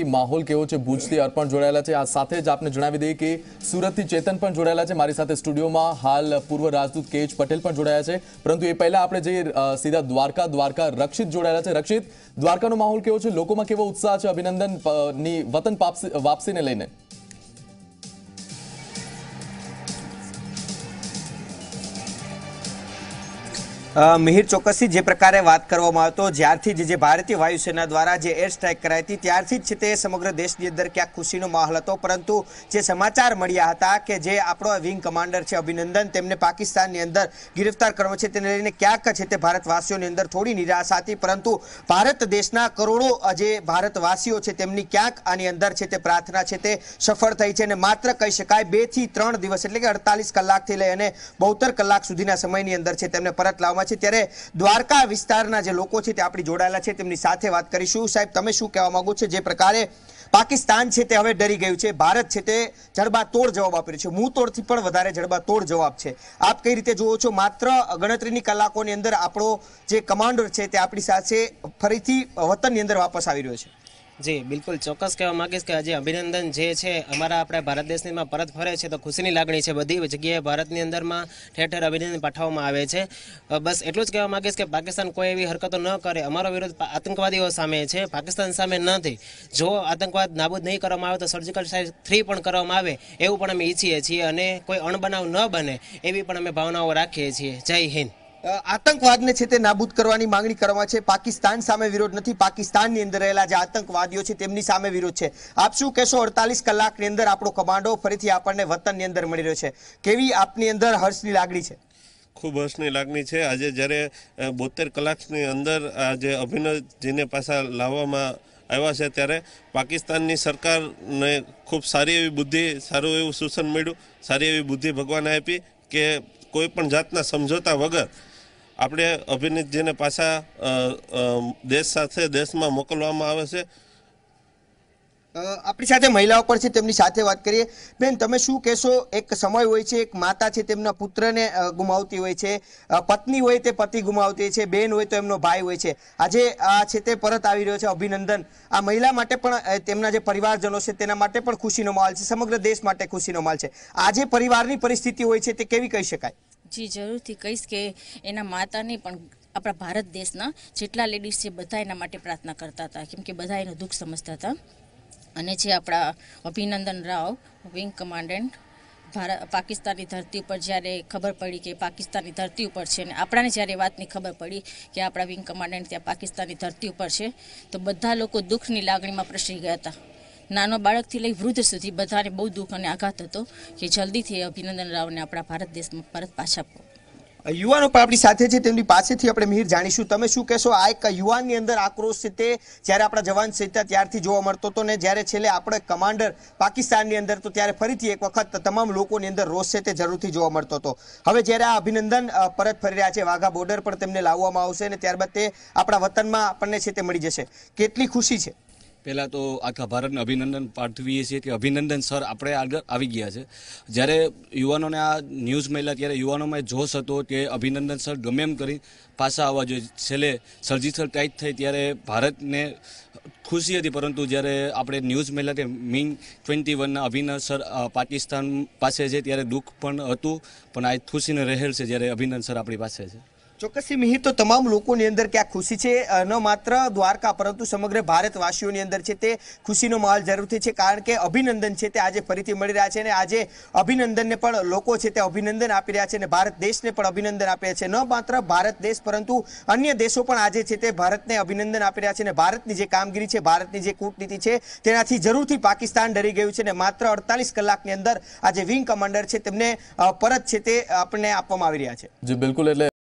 માહોલ કેવો છે ભુજથી અર્પણ જોડાયેલા છે। આ સાથે જ આપને જણાવી દઈએ કે સુરતથી ચેતન પણ જોડાયેલા છે મારી સાથે સ્ટુડિયોમાં। હાલ પૂર્વ રાજદૂત કેએચ પટેલ પણ જોડાયા છે, પરંતુ એ પહેલા આપણે જઈએ સીધા દ્વારકા રક્ષિત જોડાયેલા છે। રક્ષિત, દ્વારકાનો માહોલ કેવો છે, લોકોમાં કેવો ઉત્સાહ છે અભિનંદનની વતન વાપસીને લઈને? મિહિર, ચોક્કસથી જે પ્રકારે વાત કરવામાં આવતો જ્યારથી જે ભારતીય વાયુસેના દ્વારા જે એર સ્ટ્રાઇક કરાઈ હતી ત્યારથી જ છે તે સમગ્ર દેશની અંદર ક્યાંક ખુશીનો માહોલ હતો, પરંતુ જે સમાચાર મળ્યા હતા કે જે આપણો વિંગ કમાન્ડર છે અભિનંદન, તેમને પાકિસ્તાનની અંદર ગિરફ્તાર કરવો છે, તેને લઈને ક્યાંક છે તે ભારતવાસીઓની અંદર થોડી નિરાશા હતી, પરંતુ ભારત દેશના કરોડો જે ભારતવાસીઓ છે તેમની ક્યાંક આની અંદર છે તે પ્રાર્થના છે તે સફળ થઈ છે અને માત્ર કહી શકાય 2 થી 3 દિવસ એટલે કે 48 કલાકથી લઈ અને 72 કલાક સુધીના સમયની અંદર છે તેમને પરત લાવવામાં છે। ત્યારે દ્વારકા વિસ્તારના જે લોકો છે તે આપણી જોડાયેલા છે, તેમની સાથે વાત કરીશું। સાહેબ, તમે શું કહેવા માંગો છો? જે પ્રકારે પાકિસ્તાન છે તે હવે ડરી ગયું છે, ભારત છે તે જડબાતોડ જવાબ આપી રહ્યું છે, મુંહ તોડથી પણ વધારે જડબાતોડ જવાબ છે, આપ કઈ રીતે જોવો છો? માત્ર ગણતરીની કલાકોની અંદર આપણો જે કમાન્ડર છે તે આપણી સાથે ફરીથી વતનની અંદર વાપસ આવી રહ્યો છે। જી બિલકુલ, ચોક્કસ કહેવા માંગીશ કે આજે અભિનંદન જે છે અમારા આપણે ભારત દેશની પરત ફરે છે તો ખુશીની લાગણી છે। બધી જગ્યાએ ભારતની અંદરમાં ઠેર ઠેર અભિનંદન પાઠવવામાં આવે છે। બસ એટલું જ કહેવા માંગીશ કે પાકિસ્તાન કોઈ એવી હરકતો ન કરે। અમારો વિરોધ આતંકવાદીઓ સામે છે, પાકિસ્તાન સામે નથી। જો આતંકવાદ નાબૂદ નહીં કરવામાં આવે તો સર્જિકલ સ્ટ્રાઇક 3 પણ કરવામાં આવે એવું પણ અમે ઈચ્છીએ છીએ અને કોઈ અણબનાવ ન બને એવી પણ અમે ભાવનાઓ રાખીએ છીએ। જય હિન્દ। આતંકવાદને છે તે નાબૂદ કરવાની માંગણી કરવામાં છે, પાકિસ્તાન સામે વિરોધ નથી, પાકિસ્તાનની અંદર રહેલા જે આતંકવાદીઓ છે તેમની સામે વિરોધ છે। આપ શું કહેશો? 48 કલાકની અંદર આપણો કમાન્ડો ફરીથી આપણને વતનની અંદર મળી રહ્યો છે, કેવી આપની અંદર હર્ષની લાગણી છે? ખૂબ હર્ષની લાગણી છે। આજે જ્યારે 72 કલાકની અંદર આજે અભિનવજીને પાછા લાવવામાં આવ્યા છે ત્યારે પાકિસ્તાનની સરકારને ખૂબ સારી એવી બુદ્ધિ, સારું એવું સૂચન મળ્યું, સારી એવી બુદ્ધિ ભગવાને આપી કે કોઈ પણ જાતના સમજોતા વગર આપણે અભિનવજીને પાછા દેશમાં મોકલવામાં આવે છે। આપણી સાથે મહિલાઓ પણ છે, તેમની સાથે વાત કરીએ। બેન, તમે શું કહેશો? એક સમય હોય છે, એક માતા છે તેમના પુત્રને ગુમાવતી હોય છે, પત્ની હોય તે પતિ ગુમાવતી હોય છે, બેન હોય તો એમનો ભાઈ હોય છે। આજે આ છે તે પરત આવી રહ્યો છે અભિનંદન, આ મહિલા માટે પણ તેમના જે પરિવારજનો છે તેના માટે પણ ખુશીનો માહોલ છે, સમગ્ર દેશ માટે ખુશીનો માહોલ છે। આજે પરિવારની પરિસ્થિતિ હોય છે તે કેવી કહી શકાય? જી જરૂરથી કહીશ કે એના માતાની પણ આપણા ભારત દેશના જેટલા લેડીઝ છે બધા એના માટે પ્રાર્થના કરતા હતા, કેમ કે બધા એનું દુઃખ સમજતા હતા। અને જે આપણા અભિનંદન રાવ વિંગ કમાન્ડન્ટ પાકિસ્તાનની ધરતી ઉપર જ્યારે ખબર પડી કે પાકિસ્તાનની ધરતી ઉપર છે અને આપણાને જ્યારે વાતની ખબર પડી કે આપણા વિંગ કમાન્ડન્ટ ત્યાં પાકિસ્તાનની ધરતી ઉપર છે તો બધા લોકો દુઃખની લાગણીમાં પ્રસરી ગયા હતા। નાનો બાળકથી લઈ વૃદ્ધ સુધી બધાને બહુ દુઃખ અને આઘાત હતો કે જલ્દીથી અભિનંદન રાવને આપણા ભારત દેશમાં પરત પાછા યુવાનો પણ આપણી સાથે છે, તેમની પાસેથી આપણે મિહિર જાણીશું। તમે શું કહેશો? આ એક યુવાનની અંદર આક્રોશ છે તે જ્યારે આપણા જવાન હતા ત્યારથી જોવા મળતો હતો ને જ્યારે છેલ્લે આપણે કમાન્ડર પાકિસ્તાનની અંદર તો ત્યારે ફરીથી એક વખત તમામ લોકોની અંદર રોષ છે તે જરૂરથી જોવા મળતો હતો। હવે જ્યારે આ અભિનંદન પરત ફરી રહ્યા છે, વાઘા બોર્ડર પર તેમને લાવવામાં આવશે અને ત્યારબાદ તે આપણા વતનમાં આપણને છે તે મળી જશે, કેટલી ખુશી છે? પહેલાં તો આખા ભારતને અભિનંદન પાઠવીએ છીએ કે અભિનંદન સર આપણે આગળ આવી ગયા છે। જ્યારે યુવાનોને આ ન્યૂઝ મળ્યા ત્યારે યુવાનોમાં જોશ હતો કે અભિનંદન સર ગમે એમ કરી પાછા આવવા જોઈએ। છેલ્લે સર્જિકલ સ્ટ્રાઇક થઈ ત્યારે ભારતને ખુશી હતી, પરંતુ જ્યારે આપણે ન્યૂઝ મળ્યા કે MiG-21ના અભિનંદન સર પાકિસ્તાન પાસે છે ત્યારે દુઃખ પણ હતું, પણ આ ખુશીનો રહેલ છે જ્યારે અભિનંદન સર આપણી પાસે છે। ચોક્કસથી મિહિર, તો તમામ લોકોની અંદર ક્યાં ખુશી છે, ન માત્ર દ્વારકા પરંતુ સમગ્ર ભારતવાસીઓની અંદર છે તે ખુશીનો માહોલ જરૂરથી છે, કારણ કે અભિનંદન છે તે આજે ફરીથી મળી રહ્યા છે અને આજે અભિનંદનને પણ લોકો છે તે અભિનંદન આપી રહ્યા છે અને ભારત દેશને પણ અભિનંદન આપી રહ્યા છે। ન માત્ર ભારત દેશ પરંતુ અન્ય દેશો પણ આજે છે તે ભારતને અભિનંદન આપી રહ્યા છે અને ભારતની જે કામગીરી છે, ભારતની જે કૂટનીતિ છે તેનાથી જરૂરથી પાકિસ્તાન ડરી ગયું છે અને માત્ર 48 કલાકની અંદર આજે વિંગ કમાન્ડર છે તેમને પરત છે તે આપણને આપવામાં આવી રહ્યા છે। જી બિલકુલ, એટલે